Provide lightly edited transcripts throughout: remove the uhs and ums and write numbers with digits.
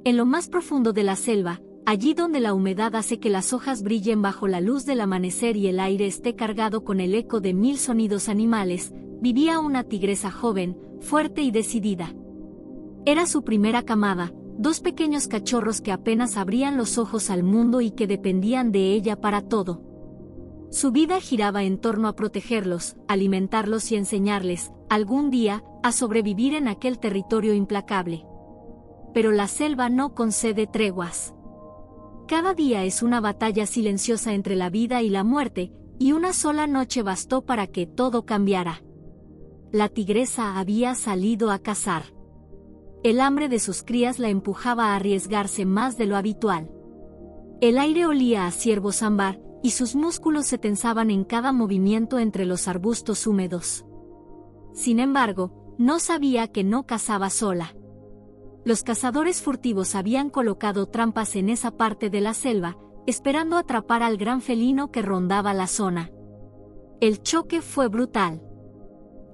En lo más profundo de la selva, allí donde la humedad hace que las hojas brillen bajo la luz del amanecer y el aire esté cargado con el eco de 1000 sonidos animales, vivía una tigresa joven, fuerte y decidida. Era su primera camada, 2 pequeños cachorros que apenas abrían los ojos al mundo y que dependían de ella para todo. Su vida giraba en torno a protegerlos, alimentarlos y enseñarles, algún día, a sobrevivir en aquel territorio implacable. Pero la selva no concede treguas. Cada día es una batalla silenciosa entre la vida y la muerte, y una sola noche bastó para que todo cambiara. La tigresa había salido a cazar. El hambre de sus crías la empujaba a arriesgarse más de lo habitual. El aire olía a ciervo ámbar, y sus músculos se tensaban en cada movimiento entre los arbustos húmedos. Sin embargo, no sabía que no cazaba sola. Los cazadores furtivos habían colocado trampas en esa parte de la selva, esperando atrapar al gran felino que rondaba la zona. El choque fue brutal.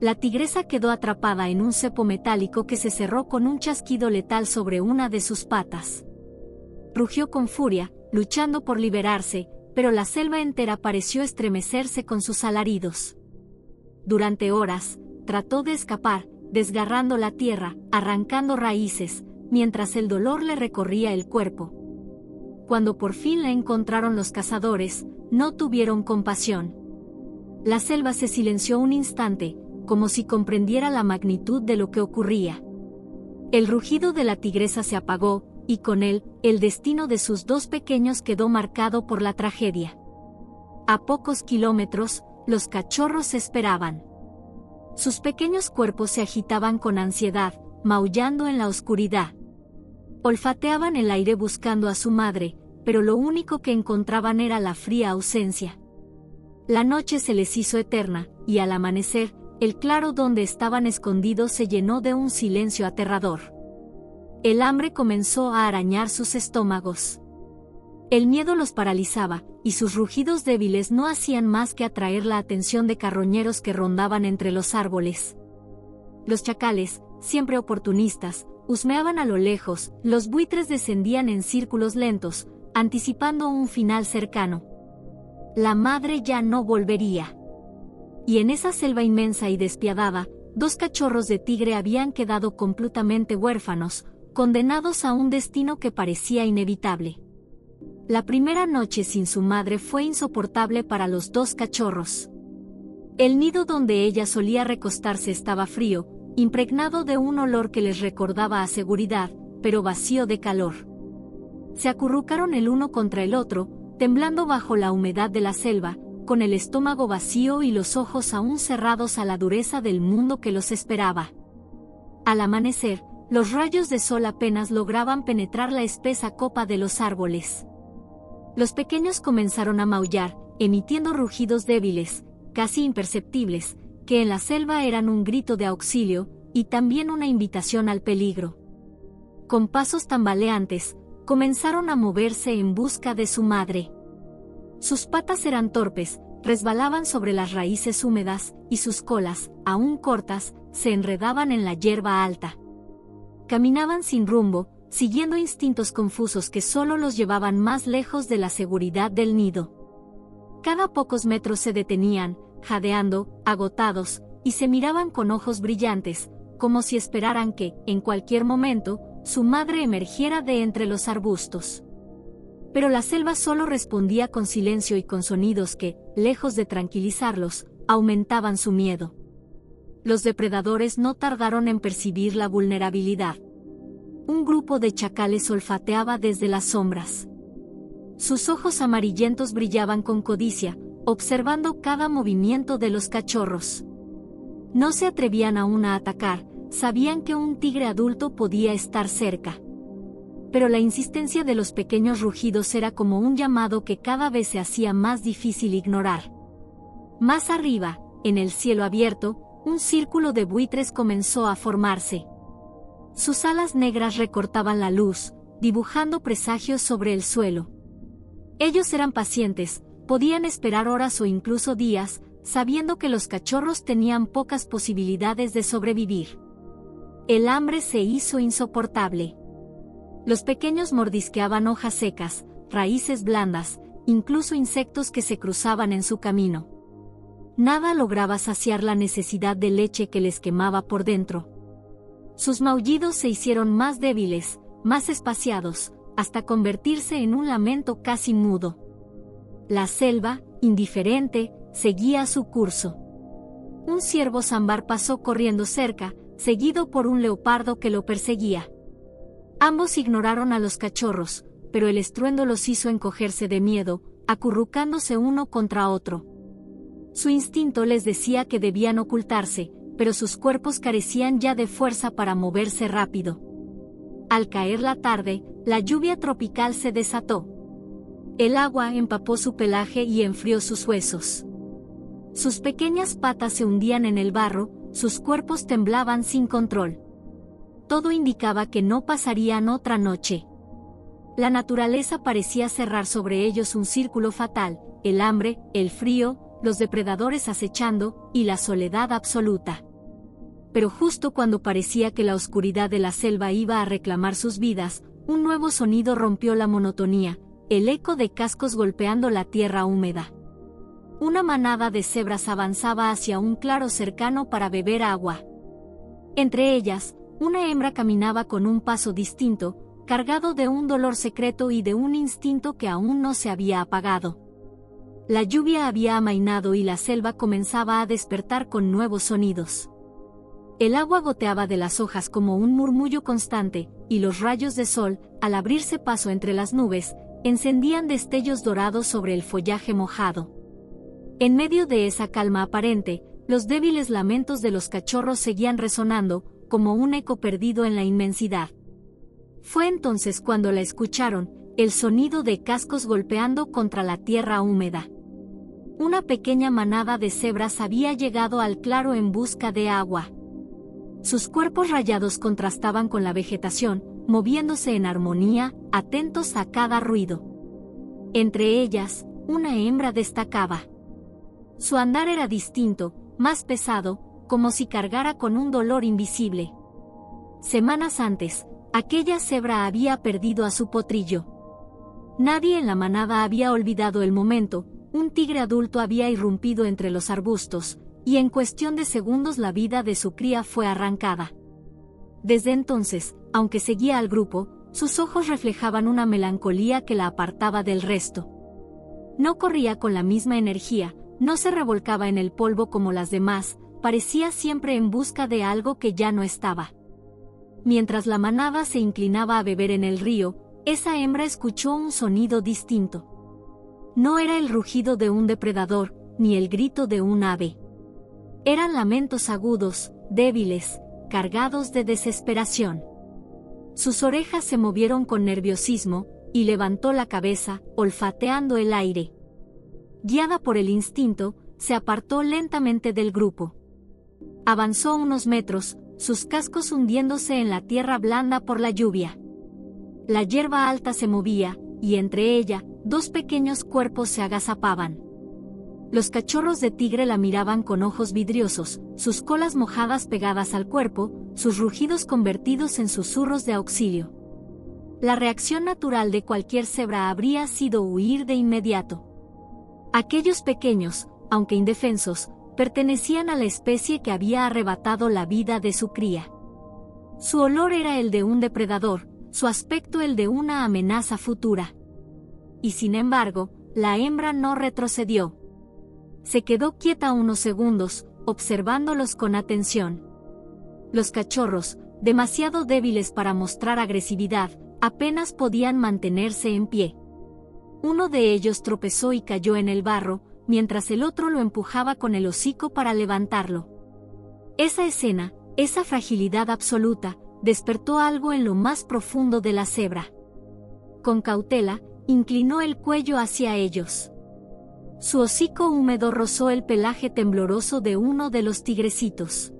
La tigresa quedó atrapada en un cepo metálico que se cerró con un chasquido letal sobre una de sus patas. Rugió con furia, luchando por liberarse, pero la selva entera pareció estremecerse con sus alaridos. Durante horas, trató de escapar, desgarrando la tierra, arrancando raíces, mientras el dolor le recorría el cuerpo. Cuando por fin la encontraron los cazadores, no tuvieron compasión. La selva se silenció un instante, como si comprendiera la magnitud de lo que ocurría. El rugido de la tigresa se apagó, y con él, el destino de sus 2 pequeños quedó marcado por la tragedia. A pocos kilómetros, los cachorros esperaban. Sus pequeños cuerpos se agitaban con ansiedad, maullando en la oscuridad. Olfateaban el aire buscando a su madre, pero lo único que encontraban era la fría ausencia. La noche se les hizo eterna, y al amanecer, el claro donde estaban escondidos se llenó de un silencio aterrador. El hambre comenzó a arañar sus estómagos. El miedo los paralizaba, y sus rugidos débiles no hacían más que atraer la atención de carroñeros que rondaban entre los árboles. Los chacales, siempre oportunistas, husmeaban a lo lejos, los buitres descendían en círculos lentos, anticipando un final cercano. La madre ya no volvería. Y en esa selva inmensa y despiadada, 2 cachorros de tigre habían quedado completamente huérfanos, condenados a un destino que parecía inevitable. La primera noche sin su madre fue insoportable para los 2 cachorros. El nido donde ella solía recostarse estaba frío, impregnado de un olor que les recordaba a seguridad, pero vacío de calor. Se acurrucaron el uno contra el otro, temblando bajo la humedad de la selva, con el estómago vacío y los ojos aún cerrados a la dureza del mundo que los esperaba. Al amanecer, los rayos de sol apenas lograban penetrar la espesa copa de los árboles. Los pequeños comenzaron a maullar, emitiendo rugidos débiles, casi imperceptibles, que en la selva eran un grito de auxilio, y también una invitación al peligro. Con pasos tambaleantes, comenzaron a moverse en busca de su madre. Sus patas eran torpes, resbalaban sobre las raíces húmedas, y sus colas, aún cortas, se enredaban en la hierba alta. Caminaban sin rumbo, siguiendo instintos confusos que solo los llevaban más lejos de la seguridad del nido. Cada pocos metros se detenían, jadeando, agotados, y se miraban con ojos brillantes, como si esperaran que, en cualquier momento, su madre emergiera de entre los arbustos. Pero la selva solo respondía con silencio y con sonidos que, lejos de tranquilizarlos, aumentaban su miedo. Los depredadores no tardaron en percibir la vulnerabilidad. Un grupo de chacales olfateaba desde las sombras. Sus ojos amarillentos brillaban con codicia, observando cada movimiento de los cachorros. No se atrevían aún a atacar, sabían que un tigre adulto podía estar cerca. Pero la insistencia de los pequeños rugidos era como un llamado que cada vez se hacía más difícil ignorar. Más arriba, en el cielo abierto, un círculo de buitres comenzó a formarse. Sus alas negras recortaban la luz, dibujando presagios sobre el suelo. Ellos eran pacientes, podían esperar horas o incluso días, sabiendo que los cachorros tenían pocas posibilidades de sobrevivir. El hambre se hizo insoportable. Los pequeños mordisqueaban hojas secas, raíces blandas, incluso insectos que se cruzaban en su camino. Nada lograba saciar la necesidad de leche que les quemaba por dentro. Sus maullidos se hicieron más débiles, más espaciados, hasta convertirse en un lamento casi mudo. La selva, indiferente, seguía su curso. Un ciervo sambar pasó corriendo cerca, seguido por un leopardo que lo perseguía. Ambos ignoraron a los cachorros, pero el estruendo los hizo encogerse de miedo, acurrucándose uno contra otro. Su instinto les decía que debían ocultarse, pero sus cuerpos carecían ya de fuerza para moverse rápido. Al caer la tarde, la lluvia tropical se desató. El agua empapó su pelaje y enfrió sus huesos. Sus pequeñas patas se hundían en el barro, sus cuerpos temblaban sin control. Todo indicaba que no pasarían otra noche. La naturaleza parecía cerrar sobre ellos un círculo fatal: el hambre, el frío, los depredadores acechando, y la soledad absoluta. Pero justo cuando parecía que la oscuridad de la selva iba a reclamar sus vidas, un nuevo sonido rompió la monotonía: el eco de cascos golpeando la tierra húmeda. Una manada de cebras avanzaba hacia un claro cercano para beber agua. Entre ellas, una hembra caminaba con un paso distinto, cargado de un dolor secreto y de un instinto que aún no se había apagado. La lluvia había amainado y la selva comenzaba a despertar con nuevos sonidos. El agua goteaba de las hojas como un murmullo constante, y los rayos de sol, al abrirse paso entre las nubes, encendían destellos dorados sobre el follaje mojado. En medio de esa calma aparente, los débiles lamentos de los cachorros seguían resonando, como un eco perdido en la inmensidad. Fue entonces cuando la escucharon, el sonido de cascos golpeando contra la tierra húmeda. Una pequeña manada de cebras había llegado al claro en busca de agua. Sus cuerpos rayados contrastaban con la vegetación, moviéndose en armonía, atentos a cada ruido. Entre ellas, una hembra destacaba. Su andar era distinto, más pesado, como si cargara con un dolor invisible. Semanas antes, aquella cebra había perdido a su potrillo. Nadie en la manada había olvidado el momento: un tigre adulto había irrumpido entre los arbustos, y en cuestión de segundos la vida de su cría fue arrancada. Desde entonces, aunque seguía al grupo, sus ojos reflejaban una melancolía que la apartaba del resto. No corría con la misma energía, no se revolcaba en el polvo como las demás, parecía siempre en busca de algo que ya no estaba. Mientras la manada se inclinaba a beber en el río, esa hembra escuchó un sonido distinto. No era el rugido de un depredador, ni el grito de un ave. Eran lamentos agudos, débiles, cargados de desesperación. Sus orejas se movieron con nerviosismo, y levantó la cabeza, olfateando el aire. Guiada por el instinto, se apartó lentamente del grupo. Avanzó unos metros, sus cascos hundiéndose en la tierra blanda por la lluvia. La hierba alta se movía, y entre ella, dos pequeños cuerpos se agazapaban. Los cachorros de tigre la miraban con ojos vidriosos, sus colas mojadas pegadas al cuerpo, sus rugidos convertidos en susurros de auxilio. La reacción natural de cualquier cebra habría sido huir de inmediato. Aquellos pequeños, aunque indefensos, pertenecían a la especie que había arrebatado la vida de su cría. Su olor era el de un depredador, su aspecto el de una amenaza futura. Y sin embargo, la hembra no retrocedió. Se quedó quieta unos segundos, observándolos con atención. Los cachorros, demasiado débiles para mostrar agresividad, apenas podían mantenerse en pie. Uno de ellos tropezó y cayó en el barro, mientras el otro lo empujaba con el hocico para levantarlo. Esa escena, esa fragilidad absoluta, despertó algo en lo más profundo de la cebra. Con cautela, inclinó el cuello hacia ellos. Su hocico húmedo rozó el pelaje tembloroso de uno de los tigrecitos.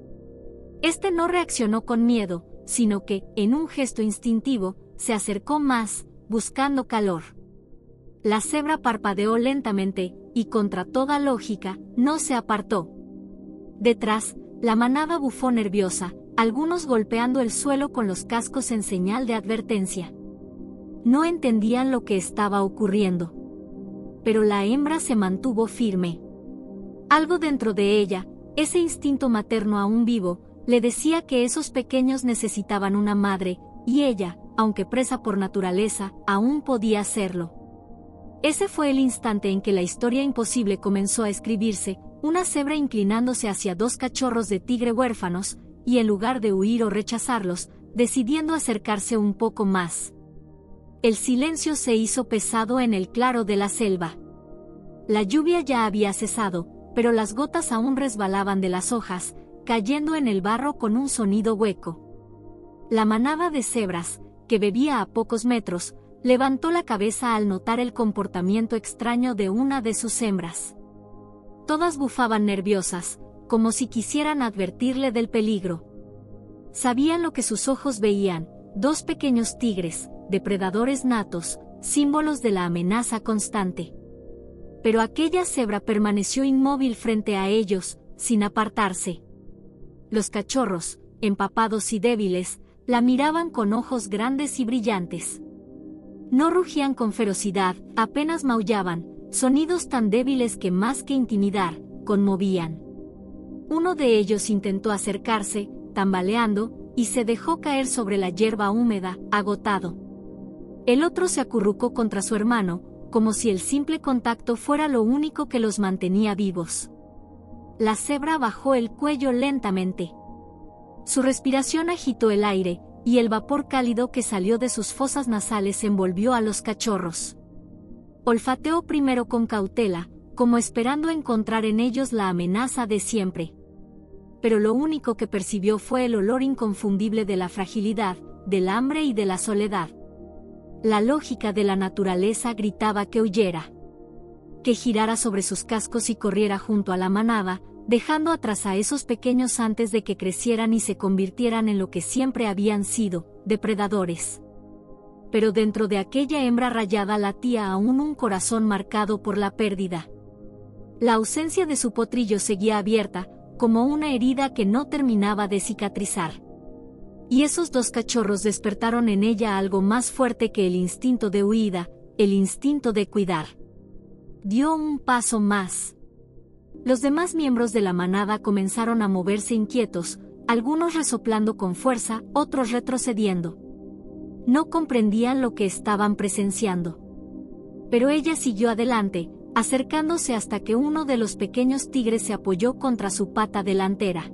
Este no reaccionó con miedo, sino que, en un gesto instintivo, se acercó más, buscando calor. La cebra parpadeó lentamente, y contra toda lógica, no se apartó. Detrás, la manada bufó nerviosa, algunos golpeando el suelo con los cascos en señal de advertencia. No entendían lo que estaba ocurriendo. Pero la hembra se mantuvo firme. Algo dentro de ella, ese instinto materno aún vivo, le decía que esos pequeños necesitaban una madre, y ella, aunque presa por naturaleza, aún podía serlo. Ese fue el instante en que la historia imposible comenzó a escribirse, una cebra inclinándose hacia dos cachorros de tigre huérfanos, y en lugar de huir o rechazarlos, decidiendo acercarse un poco más. El silencio se hizo pesado en el claro de la selva. La lluvia ya había cesado, pero las gotas aún resbalaban de las hojas, cayendo en el barro con un sonido hueco. La manada de cebras, que bebía a pocos metros, levantó la cabeza al notar el comportamiento extraño de una de sus hembras. Todas bufaban nerviosas, como si quisieran advertirle del peligro. Sabían lo que sus ojos veían, dos pequeños tigres, depredadores natos, símbolos de la amenaza constante. Pero aquella cebra permaneció inmóvil frente a ellos, sin apartarse. Los cachorros, empapados y débiles, la miraban con ojos grandes y brillantes. No rugían con ferocidad, apenas maullaban, sonidos tan débiles que más que intimidar, conmovían. Uno de ellos intentó acercarse, tambaleando, y se dejó caer sobre la hierba húmeda, agotado. El otro se acurrucó contra su hermano, como si el simple contacto fuera lo único que los mantenía vivos. La cebra bajó el cuello lentamente. Su respiración agitó el aire, y el vapor cálido que salió de sus fosas nasales envolvió a los cachorros. Olfateó primero con cautela, como esperando encontrar en ellos la amenaza de siempre. Pero lo único que percibió fue el olor inconfundible de la fragilidad, del hambre y de la soledad. La lógica de la naturaleza gritaba que huyera. Que girara sobre sus cascos y corriera junto a la manada, dejando atrás a esos pequeños antes de que crecieran y se convirtieran en lo que siempre habían sido, depredadores. Pero dentro de aquella hembra rayada latía aún un corazón marcado por la pérdida. La ausencia de su potrillo seguía abierta, como una herida que no terminaba de cicatrizar. Y esos dos cachorros despertaron en ella algo más fuerte que el instinto de huida, el instinto de cuidar. Dio un paso más. Los demás miembros de la manada comenzaron a moverse inquietos, algunos resoplando con fuerza, otros retrocediendo. No comprendían lo que estaban presenciando. Pero ella siguió adelante, acercándose hasta que uno de los pequeños tigres se apoyó contra su pata delantera.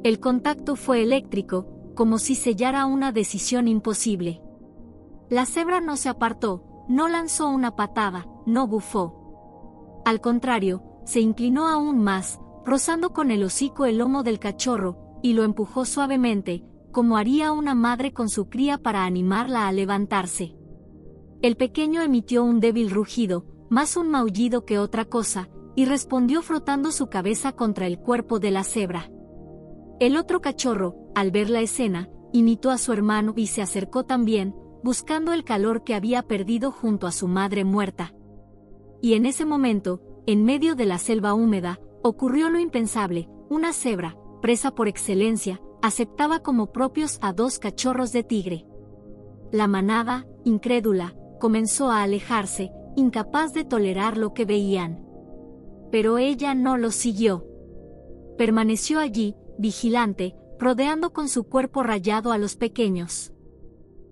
El contacto fue eléctrico, como si sellara una decisión imposible. La cebra no se apartó, no lanzó una patada, no bufó. Al contrario, se inclinó aún más, rozando con el hocico el lomo del cachorro, y lo empujó suavemente, como haría una madre con su cría para animarla a levantarse. El pequeño emitió un débil rugido, más un maullido que otra cosa, y respondió frotando su cabeza contra el cuerpo de la cebra. El otro cachorro, al ver la escena, imitó a su hermano y se acercó también, buscando el calor que había perdido junto a su madre muerta. Y en ese momento, en medio de la selva húmeda, ocurrió lo impensable: una cebra, presa por excelencia, aceptaba como propios a dos cachorros de tigre. La manada, incrédula, comenzó a alejarse, incapaz de tolerar lo que veían. Pero ella no los siguió. Permaneció allí, vigilante, rodeando con su cuerpo rayado a los pequeños.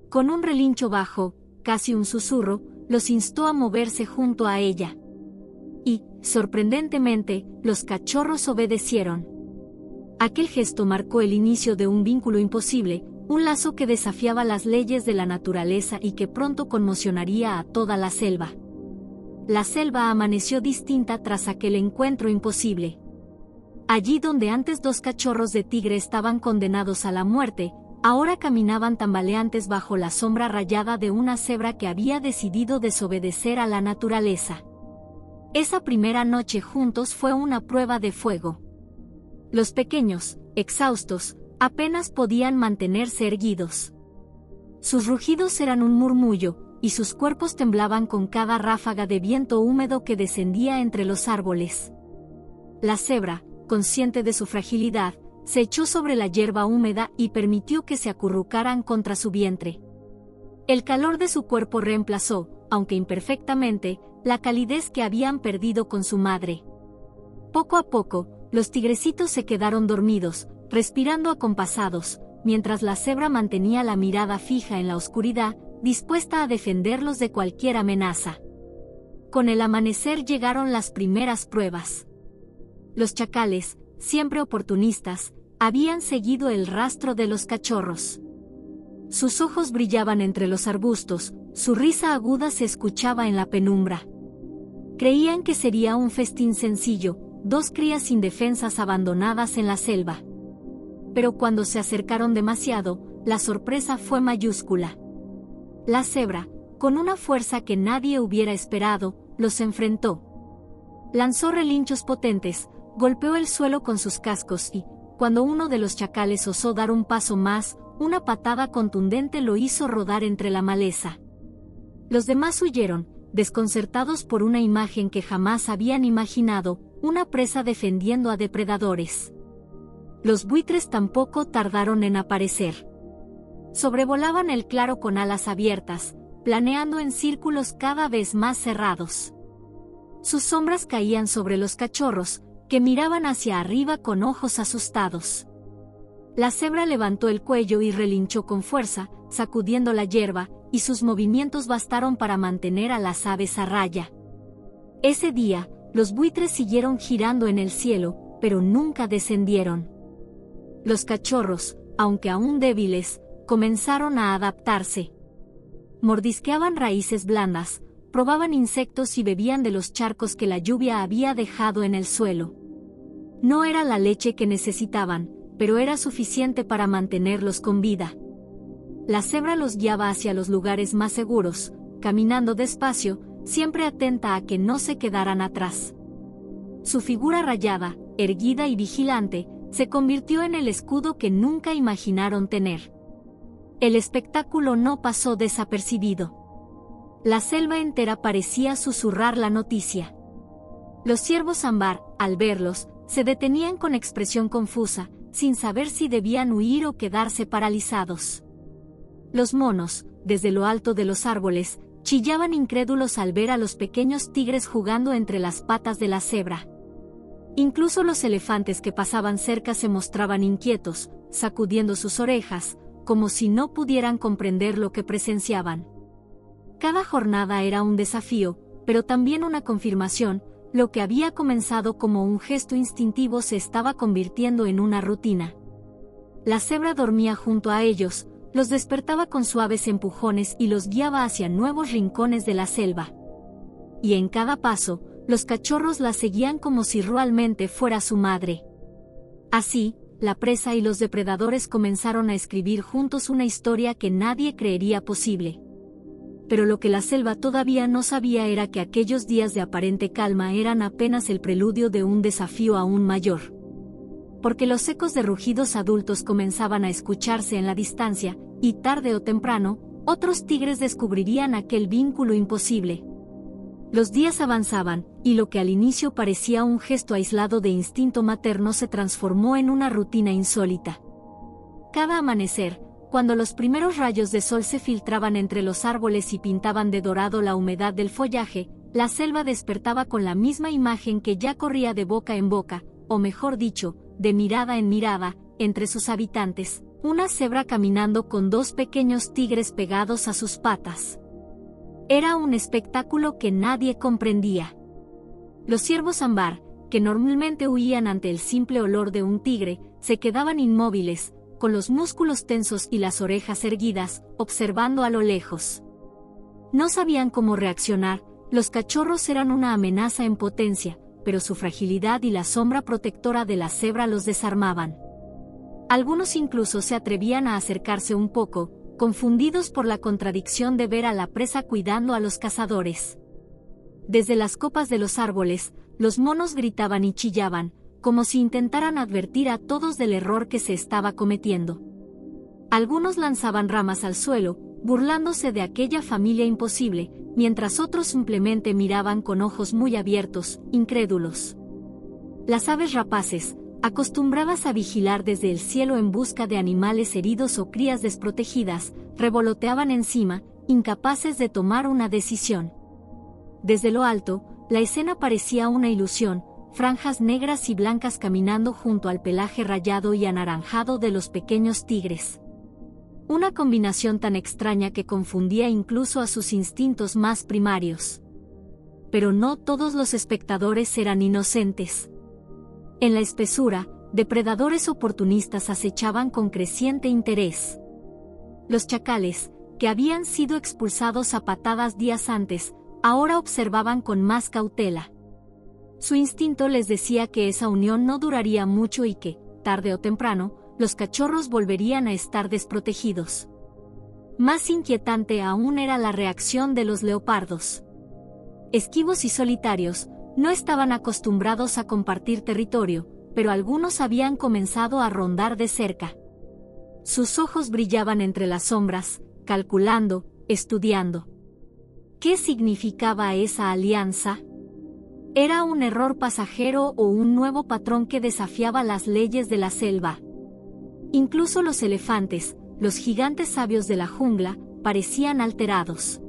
Con un relincho bajo, casi un susurro, los instó a moverse junto a ella. Y, sorprendentemente, los cachorros obedecieron. Aquel gesto marcó el inicio de un vínculo imposible, un lazo que desafiaba las leyes de la naturaleza y que pronto conmocionaría a toda la selva. La selva amaneció distinta tras aquel encuentro imposible. Allí donde antes dos cachorros de tigre estaban condenados a la muerte, ahora caminaban tambaleantes bajo la sombra rayada de una cebra que había decidido desobedecer a la naturaleza. Esa primera noche juntos fue una prueba de fuego. Los pequeños, exhaustos, apenas podían mantenerse erguidos. Sus rugidos eran un murmullo, y sus cuerpos temblaban con cada ráfaga de viento húmedo que descendía entre los árboles. La cebra, consciente de su fragilidad, se echó sobre la hierba húmeda y permitió que se acurrucaran contra su vientre. El calor de su cuerpo reemplazó, aunque imperfectamente, la calidez que habían perdido con su madre. Poco a poco, los tigrecitos se quedaron dormidos, respirando acompasados, mientras la cebra mantenía la mirada fija en la oscuridad, dispuesta a defenderlos de cualquier amenaza. Con el amanecer llegaron las primeras pruebas. Los chacales, siempre oportunistas, habían seguido el rastro de los cachorros. Sus ojos brillaban entre los arbustos, su risa aguda se escuchaba en la penumbra. Creían que sería un festín sencillo, dos crías indefensas abandonadas en la selva. Pero cuando se acercaron demasiado, la sorpresa fue mayúscula. La cebra, con una fuerza que nadie hubiera esperado, los enfrentó. Lanzó relinchos potentes, golpeó el suelo con sus cascos y, cuando uno de los chacales osó dar un paso más, una patada contundente lo hizo rodar entre la maleza. Los demás huyeron, desconcertados por una imagen que jamás habían imaginado, una presa defendiendo a depredadores. Los buitres tampoco tardaron en aparecer. Sobrevolaban el claro con alas abiertas, planeando en círculos cada vez más cerrados. Sus sombras caían sobre los cachorros, que miraban hacia arriba con ojos asustados. La cebra levantó el cuello y relinchó con fuerza, sacudiendo la hierba, y sus movimientos bastaron para mantener a las aves a raya. Ese día, los buitres siguieron girando en el cielo, pero nunca descendieron. Los cachorros, aunque aún débiles, comenzaron a adaptarse. Mordisqueaban raíces blandas, probaban insectos y bebían de los charcos que la lluvia había dejado en el suelo. No era la leche que necesitaban, pero era suficiente para mantenerlos con vida. La cebra los guiaba hacia los lugares más seguros, caminando despacio, siempre atenta a que no se quedaran atrás. Su figura rayada, erguida y vigilante, se convirtió en el escudo que nunca imaginaron tener. El espectáculo no pasó desapercibido. La selva entera parecía susurrar la noticia. Los ciervos ámbar, al verlos, se detenían con expresión confusa, sin saber si debían huir o quedarse paralizados. Los monos, desde lo alto de los árboles, chillaban incrédulos al ver a los pequeños tigres jugando entre las patas de la cebra. Incluso los elefantes que pasaban cerca se mostraban inquietos, sacudiendo sus orejas, como si no pudieran comprender lo que presenciaban. Cada jornada era un desafío, pero también una confirmación. Lo que había comenzado como un gesto instintivo se estaba convirtiendo en una rutina. La cebra dormía junto a ellos, los despertaba con suaves empujones y los guiaba hacia nuevos rincones de la selva. Y en cada paso, los cachorros la seguían como si realmente fuera su madre. Así, la presa y los depredadores comenzaron a escribir juntos una historia que nadie creería posible. Pero lo que la selva todavía no sabía era que aquellos días de aparente calma eran apenas el preludio de un desafío aún mayor. Porque los ecos de rugidos adultos comenzaban a escucharse en la distancia, y tarde o temprano, otros tigres descubrirían aquel vínculo imposible. Los días avanzaban, y lo que al inicio parecía un gesto aislado de instinto materno se transformó en una rutina insólita. Cada amanecer, cuando los primeros rayos de sol se filtraban entre los árboles y pintaban de dorado la humedad del follaje, la selva despertaba con la misma imagen que ya corría de boca en boca, o mejor dicho, de mirada en mirada, entre sus habitantes, una cebra caminando con dos pequeños tigres pegados a sus patas. Era un espectáculo que nadie comprendía. Los ciervos ámbar, que normalmente huían ante el simple olor de un tigre, se quedaban inmóviles, con los músculos tensos y las orejas erguidas, observando a lo lejos. No sabían cómo reaccionar, los cachorros eran una amenaza en potencia, pero su fragilidad y la sombra protectora de la cebra los desarmaban. Algunos incluso se atrevían a acercarse un poco, confundidos por la contradicción de ver a la presa cuidando a los cazadores. Desde las copas de los árboles, los monos gritaban y chillaban, como si intentaran advertir a todos del error que se estaba cometiendo. Algunos lanzaban ramas al suelo, burlándose de aquella familia imposible, mientras otros simplemente miraban con ojos muy abiertos, incrédulos. Las aves rapaces, acostumbradas a vigilar desde el cielo en busca de animales heridos o crías desprotegidas, revoloteaban encima, incapaces de tomar una decisión. Desde lo alto, la escena parecía una ilusión, franjas negras y blancas caminando junto al pelaje rayado y anaranjado de los pequeños tigres. Una combinación tan extraña que confundía incluso a sus instintos más primarios. Pero no todos los espectadores eran inocentes. En la espesura, depredadores oportunistas acechaban con creciente interés. Los chacales, que habían sido expulsados a patadas días antes, ahora observaban con más cautela. Su instinto les decía que esa unión no duraría mucho y que, tarde o temprano, los cachorros volverían a estar desprotegidos. Más inquietante aún era la reacción de los leopardos. Esquivos y solitarios, no estaban acostumbrados a compartir territorio, pero algunos habían comenzado a rondar de cerca. Sus ojos brillaban entre las sombras, calculando, estudiando. ¿Qué significaba esa alianza? ¿Era un error pasajero o un nuevo patrón que desafiaba las leyes de la selva? Incluso los elefantes, los gigantes sabios de la jungla, parecían alterados.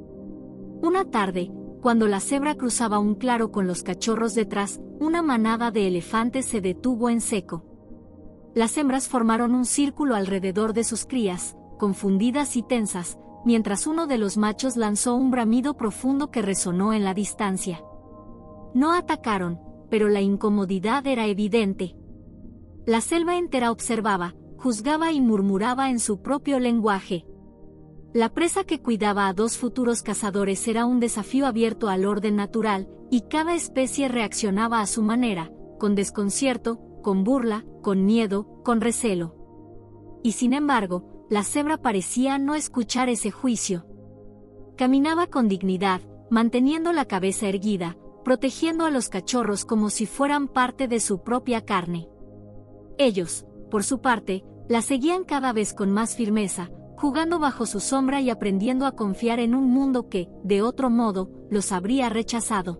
Una tarde, cuando la cebra cruzaba un claro con los cachorros detrás, una manada de elefantes se detuvo en seco. Las hembras formaron un círculo alrededor de sus crías, confundidas y tensas, mientras uno de los machos lanzó un bramido profundo que resonó en la distancia. No atacaron, pero la incomodidad era evidente. La selva entera observaba, juzgaba y murmuraba en su propio lenguaje. La presa que cuidaba a dos futuros cazadores era un desafío abierto al orden natural, y cada especie reaccionaba a su manera, con desconcierto, con burla, con miedo, con recelo. Y sin embargo, la cebra parecía no escuchar ese juicio. Caminaba con dignidad, manteniendo la cabeza erguida, protegiendo a los cachorros como si fueran parte de su propia carne. Ellos, por su parte, la seguían cada vez con más firmeza, jugando bajo su sombra y aprendiendo a confiar en un mundo que, de otro modo, los habría rechazado.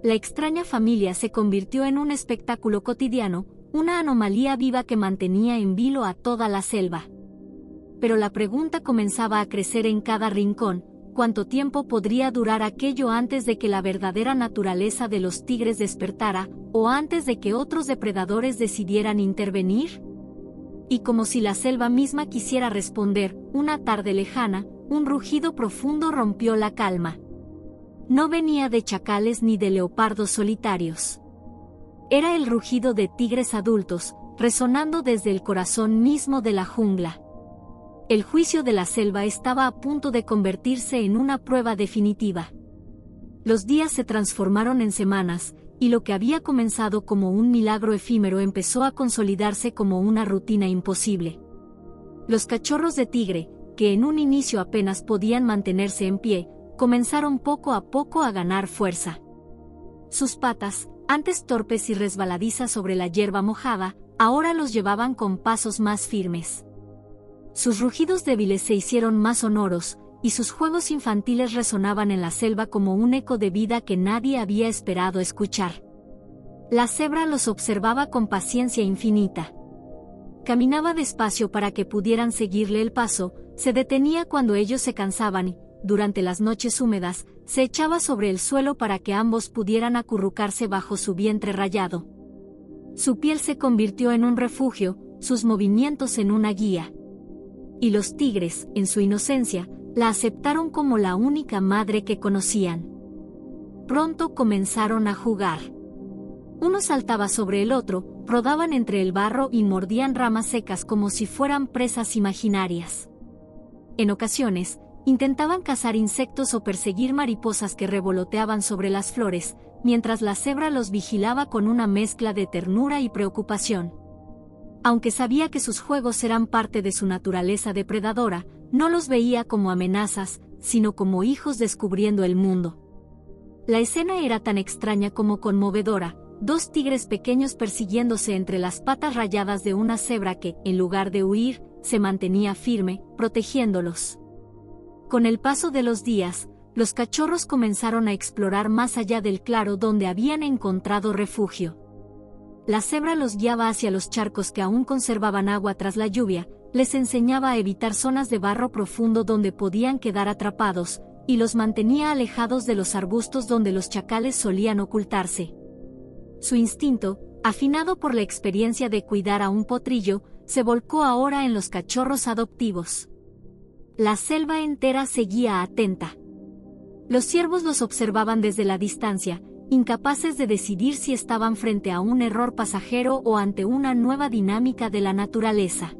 La extraña familia se convirtió en un espectáculo cotidiano, una anomalía viva que mantenía en vilo a toda la selva. Pero la pregunta comenzaba a crecer en cada rincón: ¿cuánto tiempo podría durar aquello antes de que la verdadera naturaleza de los tigres despertara, o antes de que otros depredadores decidieran intervenir? Y como si la selva misma quisiera responder, una tarde lejana, un rugido profundo rompió la calma. No venía de chacales ni de leopardos solitarios. Era el rugido de tigres adultos, resonando desde el corazón mismo de la jungla. El juicio de la selva estaba a punto de convertirse en una prueba definitiva. Los días se transformaron en semanas, y lo que había comenzado como un milagro efímero empezó a consolidarse como una rutina imposible. Los cachorros de tigre, que en un inicio apenas podían mantenerse en pie, comenzaron poco a poco a ganar fuerza. Sus patas, antes torpes y resbaladizas sobre la hierba mojada, ahora los llevaban con pasos más firmes. Sus rugidos débiles se hicieron más sonoros, y sus juegos infantiles resonaban en la selva como un eco de vida que nadie había esperado escuchar. La cebra los observaba con paciencia infinita. Caminaba despacio para que pudieran seguirle el paso, se detenía cuando ellos se cansaban y, durante las noches húmedas, se echaba sobre el suelo para que ambos pudieran acurrucarse bajo su vientre rayado. Su piel se convirtió en un refugio, sus movimientos en una guía. Y los tigres, en su inocencia, la aceptaron como la única madre que conocían. Pronto comenzaron a jugar. Uno saltaba sobre el otro, rodaban entre el barro y mordían ramas secas como si fueran presas imaginarias. En ocasiones, intentaban cazar insectos o perseguir mariposas que revoloteaban sobre las flores, mientras la cebra los vigilaba con una mezcla de ternura y preocupación. Aunque sabía que sus juegos eran parte de su naturaleza depredadora, no los veía como amenazas, sino como hijos descubriendo el mundo. La escena era tan extraña como conmovedora: dos tigres pequeños persiguiéndose entre las patas rayadas de una cebra que, en lugar de huir, se mantenía firme, protegiéndolos. Con el paso de los días, los cachorros comenzaron a explorar más allá del claro donde habían encontrado refugio. La cebra los guiaba hacia los charcos que aún conservaban agua tras la lluvia, les enseñaba a evitar zonas de barro profundo donde podían quedar atrapados, y los mantenía alejados de los arbustos donde los chacales solían ocultarse. Su instinto, afinado por la experiencia de cuidar a un potrillo, se volcó ahora en los cachorros adoptivos. La selva entera seguía atenta. Los ciervos los observaban desde la distancia, incapaces de decidir si estaban frente a un error pasajero o ante una nueva dinámica de la naturaleza.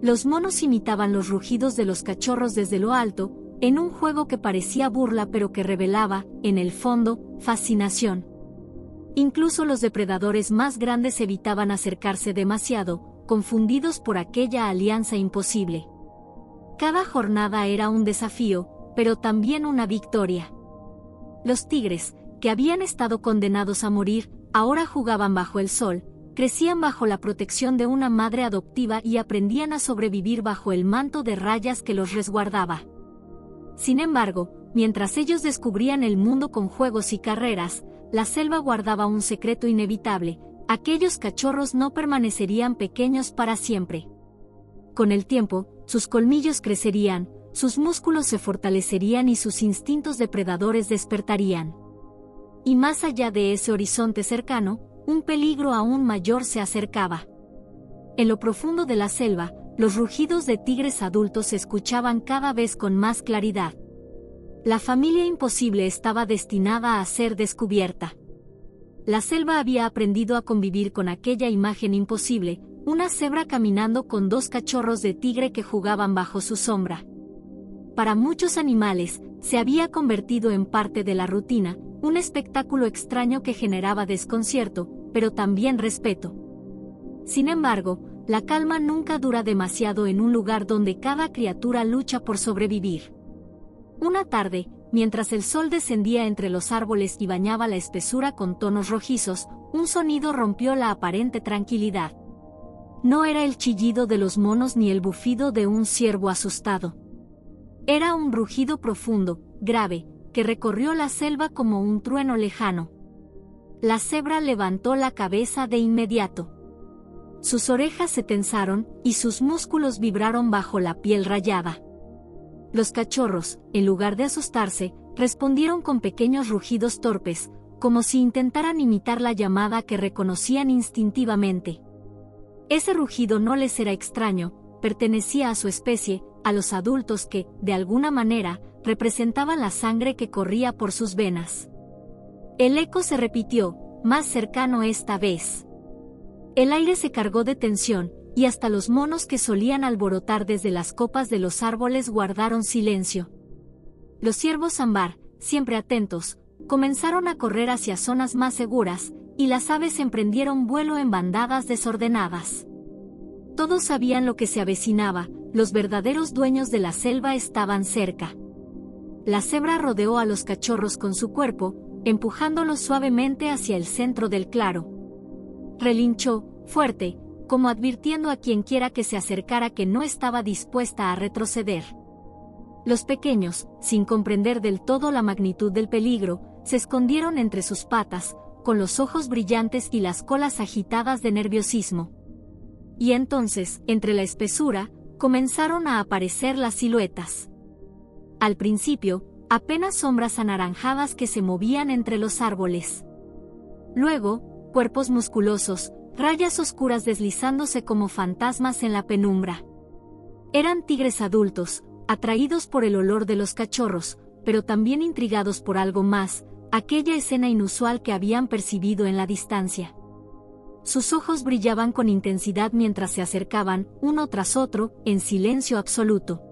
Los monos imitaban los rugidos de los cachorros desde lo alto, en un juego que parecía burla pero que revelaba, en el fondo, fascinación. Incluso los depredadores más grandes evitaban acercarse demasiado, confundidos por aquella alianza imposible. Cada jornada era un desafío, pero también una victoria. Los tigres, que habían estado condenados a morir, ahora jugaban bajo el sol, crecían bajo la protección de una madre adoptiva y aprendían a sobrevivir bajo el manto de rayas que los resguardaba. Sin embargo, mientras ellos descubrían el mundo con juegos y carreras, la selva guardaba un secreto inevitable: aquellos cachorros no permanecerían pequeños para siempre. Con el tiempo, sus colmillos crecerían, sus músculos se fortalecerían y sus instintos depredadores despertarían. Y más allá de ese horizonte cercano, un peligro aún mayor se acercaba. En lo profundo de la selva, los rugidos de tigres adultos se escuchaban cada vez con más claridad. La familia imposible estaba destinada a ser descubierta. La selva había aprendido a convivir con aquella imagen imposible, una cebra caminando con dos cachorros de tigre que jugaban bajo su sombra. Para muchos animales, se había convertido en parte de la rutina, un espectáculo extraño que generaba desconcierto, pero también respeto. Sin embargo, la calma nunca dura demasiado en un lugar donde cada criatura lucha por sobrevivir. Una tarde, mientras el sol descendía entre los árboles y bañaba la espesura con tonos rojizos, un sonido rompió la aparente tranquilidad. No era el chillido de los monos ni el bufido de un ciervo asustado. Era un rugido profundo, grave, que recorrió la selva como un trueno lejano. La cebra levantó la cabeza de inmediato. Sus orejas se tensaron y sus músculos vibraron bajo la piel rayada. Los cachorros, en lugar de asustarse, respondieron con pequeños rugidos torpes, como si intentaran imitar la llamada que reconocían instintivamente. Ese rugido no les era extraño, pertenecía a su especie, a los adultos que, de alguna manera, representaban la sangre que corría por sus venas. El eco se repitió, más cercano esta vez. El aire se cargó de tensión, y hasta los monos que solían alborotar desde las copas de los árboles guardaron silencio. Los ciervos ámbar, siempre atentos, comenzaron a correr hacia zonas más seguras, y las aves emprendieron vuelo en bandadas desordenadas. Todos sabían lo que se avecinaba, los verdaderos dueños de la selva estaban cerca. La cebra rodeó a los cachorros con su cuerpo, empujándolos suavemente hacia el centro del claro. Relinchó, fuerte, como advirtiendo a quienquiera que se acercara que no estaba dispuesta a retroceder. Los pequeños, sin comprender del todo la magnitud del peligro, se escondieron entre sus patas, con los ojos brillantes y las colas agitadas de nerviosismo. Y entonces, entre la espesura, comenzaron a aparecer las siluetas. Al principio, apenas sombras anaranjadas que se movían entre los árboles. Luego, cuerpos musculosos, rayas oscuras deslizándose como fantasmas en la penumbra. Eran tigres adultos, atraídos por el olor de los cachorros, pero también intrigados por algo más, aquella escena inusual que habían percibido en la distancia. Sus ojos brillaban con intensidad mientras se acercaban, uno tras otro, en silencio absoluto.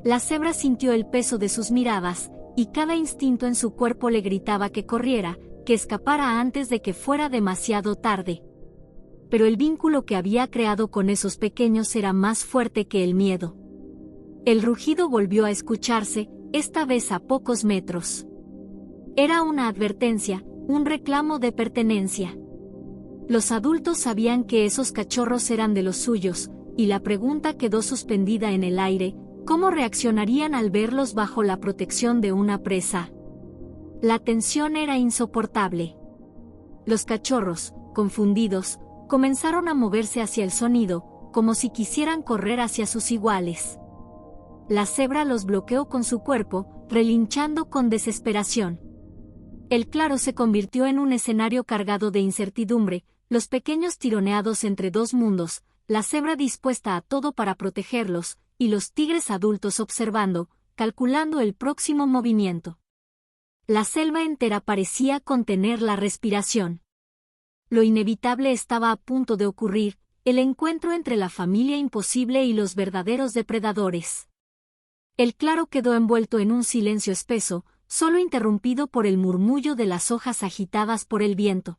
La cebra sintió el peso de sus miradas, y cada instinto en su cuerpo le gritaba que corriera, que escapara antes de que fuera demasiado tarde. Pero el vínculo que había creado con esos pequeños era más fuerte que el miedo. El rugido volvió a escucharse, esta vez a pocos metros. Era una advertencia, un reclamo de pertenencia. Los adultos sabían que esos cachorros eran de los suyos, y la pregunta quedó suspendida en el aire: ¿cómo reaccionarían al verlos bajo la protección de una presa? La tensión era insoportable. Los cachorros, confundidos, comenzaron a moverse hacia el sonido, como si quisieran correr hacia sus iguales. La cebra los bloqueó con su cuerpo, relinchando con desesperación. El claro se convirtió en un escenario cargado de incertidumbre, los pequeños tironeados entre dos mundos, la cebra dispuesta a todo para protegerlos, y los tigres adultos observando, calculando el próximo movimiento. La selva entera parecía contener la respiración. Lo inevitable estaba a punto de ocurrir, el encuentro entre la familia imposible y los verdaderos depredadores. El claro quedó envuelto en un silencio espeso, solo interrumpido por el murmullo de las hojas agitadas por el viento.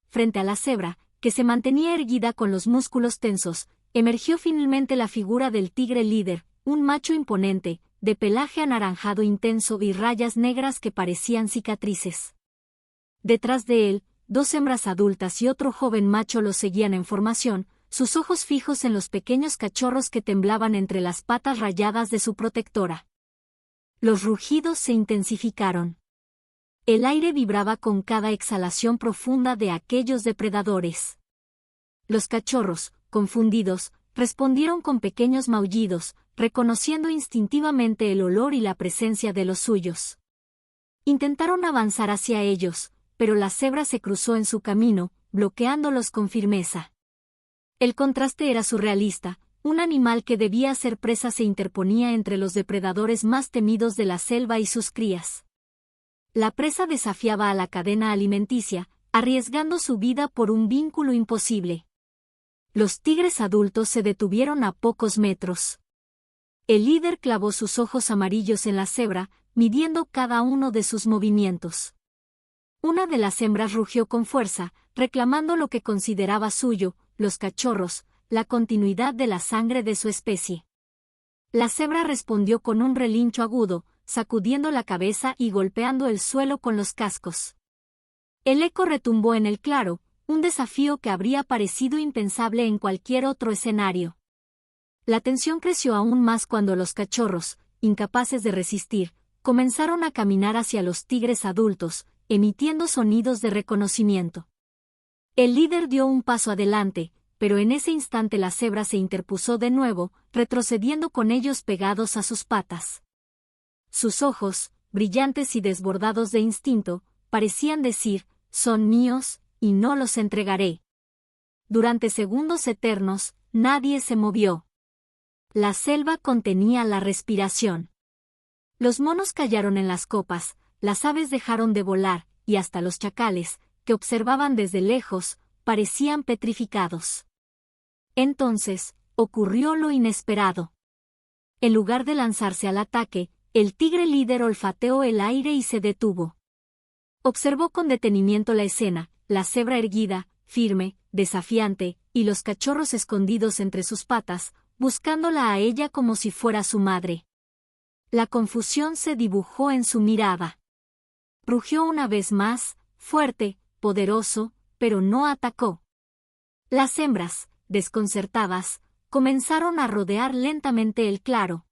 Frente a la cebra, que se mantenía erguida con los músculos tensos, emergió finalmente la figura del tigre líder, un macho imponente, de pelaje anaranjado intenso y rayas negras que parecían cicatrices. Detrás de él, dos hembras adultas y otro joven macho lo seguían en formación, sus ojos fijos en los pequeños cachorros que temblaban entre las patas rayadas de su protectora. Los rugidos se intensificaron. El aire vibraba con cada exhalación profunda de aquellos depredadores. Los cachorros, confundidos, respondieron con pequeños maullidos, reconociendo instintivamente el olor y la presencia de los suyos. Intentaron avanzar hacia ellos, pero la cebra se cruzó en su camino, bloqueándolos con firmeza. El contraste era surrealista, un animal que debía ser presa se interponía entre los depredadores más temidos de la selva y sus crías. La presa desafiaba a la cadena alimenticia, arriesgando su vida por un vínculo imposible. Los tigres adultos se detuvieron a pocos metros. El líder clavó sus ojos amarillos en la cebra, midiendo cada uno de sus movimientos. Una de las hembras rugió con fuerza, reclamando lo que consideraba suyo, los cachorros, la continuidad de la sangre de su especie. La cebra respondió con un relincho agudo, sacudiendo la cabeza y golpeando el suelo con los cascos. El eco retumbó en el claro, un desafío que habría parecido impensable en cualquier otro escenario. La tensión creció aún más cuando los cachorros, incapaces de resistir, comenzaron a caminar hacia los tigres adultos, emitiendo sonidos de reconocimiento. El líder dio un paso adelante, pero en ese instante la cebra se interpuso de nuevo, retrocediendo con ellos pegados a sus patas. Sus ojos, brillantes y desbordados de instinto, parecían decir, «Son míos, y no los entregaré». Durante segundos eternos, nadie se movió. La selva contenía la respiración. Los monos callaron en las copas, las aves dejaron de volar, y hasta los chacales, que observaban desde lejos, parecían petrificados. Entonces, ocurrió lo inesperado. En lugar de lanzarse al ataque, el tigre líder olfateó el aire y se detuvo. Observó con detenimiento la escena, la cebra erguida, firme, desafiante, y los cachorros escondidos entre sus patas, buscándola a ella como si fuera su madre. La confusión se dibujó en su mirada. Rugió una vez más, fuerte, poderoso, pero no atacó. Las hembras, desconcertadas, comenzaron a rodear lentamente el claro.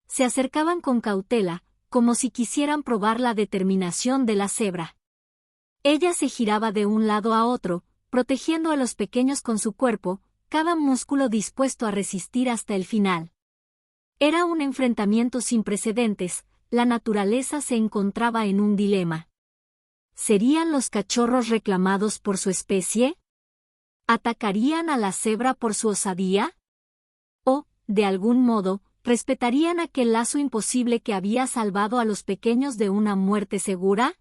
Se acercaban con cautela, como si quisieran probar la determinación de la cebra. Ella se giraba de un lado a otro, protegiendo a los pequeños con su cuerpo, cada músculo dispuesto a resistir hasta el final. Era un enfrentamiento sin precedentes, la naturaleza se encontraba en un dilema. ¿Serían los cachorros reclamados por su especie? ¿Atacarían a la cebra por su osadía? ¿O, de algún modo, respetarían aquel lazo imposible que había salvado a los pequeños de una muerte segura?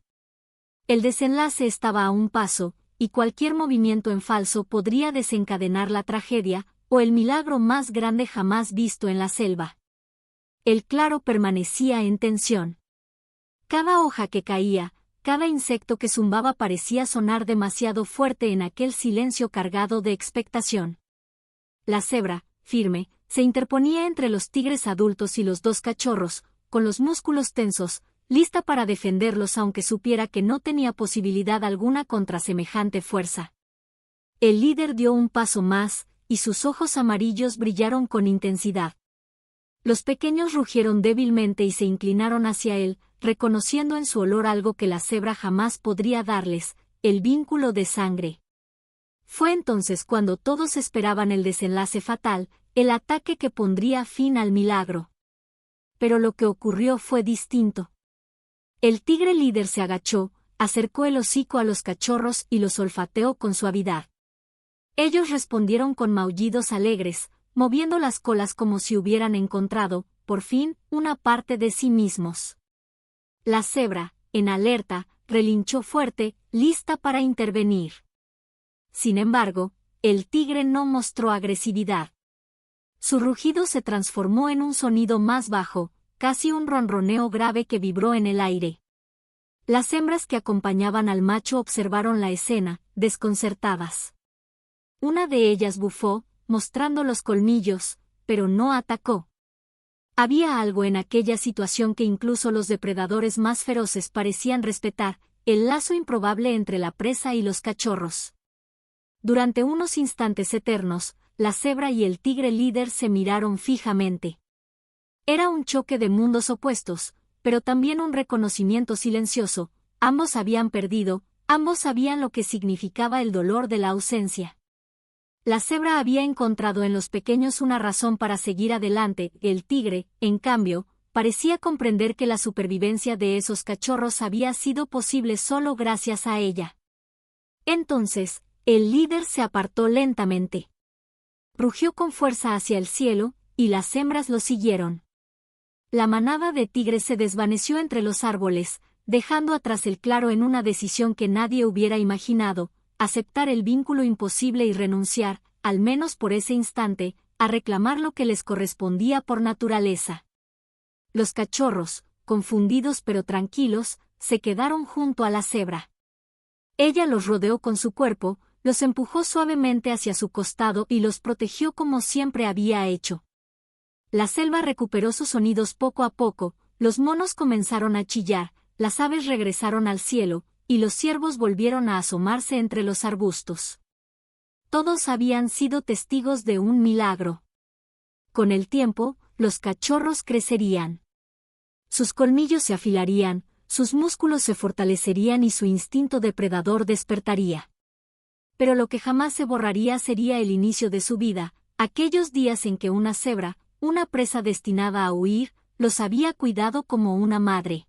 El desenlace estaba a un paso, y cualquier movimiento en falso podría desencadenar la tragedia, o el milagro más grande jamás visto en la selva. El claro permanecía en tensión. Cada hoja que caía, cada insecto que zumbaba parecía sonar demasiado fuerte en aquel silencio cargado de expectación. La cebra, firme, se interponía entre los tigres adultos y los dos cachorros, con los músculos tensos, lista para defenderlos aunque supiera que no tenía posibilidad alguna contra semejante fuerza. El líder dio un paso más, y sus ojos amarillos brillaron con intensidad. Los pequeños rugieron débilmente y se inclinaron hacia él, reconociendo en su olor algo que la cebra jamás podría darles, el vínculo de sangre. Fue entonces cuando todos esperaban el desenlace fatal, el ataque que pondría fin al milagro. Pero lo que ocurrió fue distinto. El tigre líder se agachó, acercó el hocico a los cachorros y los olfateó con suavidad. Ellos respondieron con maullidos alegres, moviendo las colas como si hubieran encontrado, por fin, una parte de sí mismos. La cebra, en alerta, relinchó fuerte, lista para intervenir. Sin embargo, el tigre no mostró agresividad. Su rugido se transformó en un sonido más bajo, casi un ronroneo grave que vibró en el aire. Las hembras que acompañaban al macho observaron la escena, desconcertadas. Una de ellas bufó, mostrando los colmillos, pero no atacó. Había algo en aquella situación que incluso los depredadores más feroces parecían respetar, el lazo improbable entre la presa y los cachorros. Durante unos instantes eternos, la cebra y el tigre líder se miraron fijamente. Era un choque de mundos opuestos, pero también un reconocimiento silencioso. Ambos habían perdido, ambos sabían lo que significaba el dolor de la ausencia. La cebra había encontrado en los pequeños una razón para seguir adelante, el tigre, en cambio, parecía comprender que la supervivencia de esos cachorros había sido posible solo gracias a ella. Entonces, el líder se apartó lentamente. Rugió con fuerza hacia el cielo, y las hembras lo siguieron. La manada de tigres se desvaneció entre los árboles, dejando atrás el claro en una decisión que nadie hubiera imaginado, aceptar el vínculo imposible y renunciar, al menos por ese instante, a reclamar lo que les correspondía por naturaleza. Los cachorros, confundidos pero tranquilos, se quedaron junto a la cebra. Ella los rodeó con su cuerpo, los empujó suavemente hacia su costado y los protegió como siempre había hecho. La selva recuperó sus sonidos poco a poco, los monos comenzaron a chillar, las aves regresaron al cielo, y los ciervos volvieron a asomarse entre los arbustos. Todos habían sido testigos de un milagro. Con el tiempo, los cachorros crecerían. Sus colmillos se afilarían, sus músculos se fortalecerían y su instinto depredador despertaría. Pero lo que jamás se borraría sería el inicio de su vida, aquellos días en que una cebra, una presa destinada a huir, los había cuidado como una madre.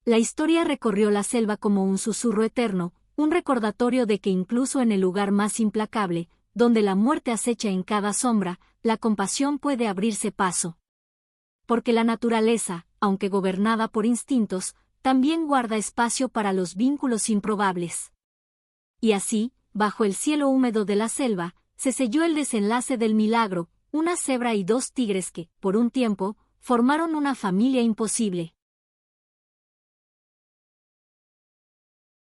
La historia recorrió la selva como un susurro eterno, un recordatorio de que incluso en el lugar más implacable, donde la muerte acecha en cada sombra, la compasión puede abrirse paso. Porque la naturaleza, aunque gobernada por instintos, también guarda espacio para los vínculos improbables. Y así, bajo el cielo húmedo de la selva, se selló el desenlace del milagro, una cebra y dos tigres que, por un tiempo, formaron una familia imposible.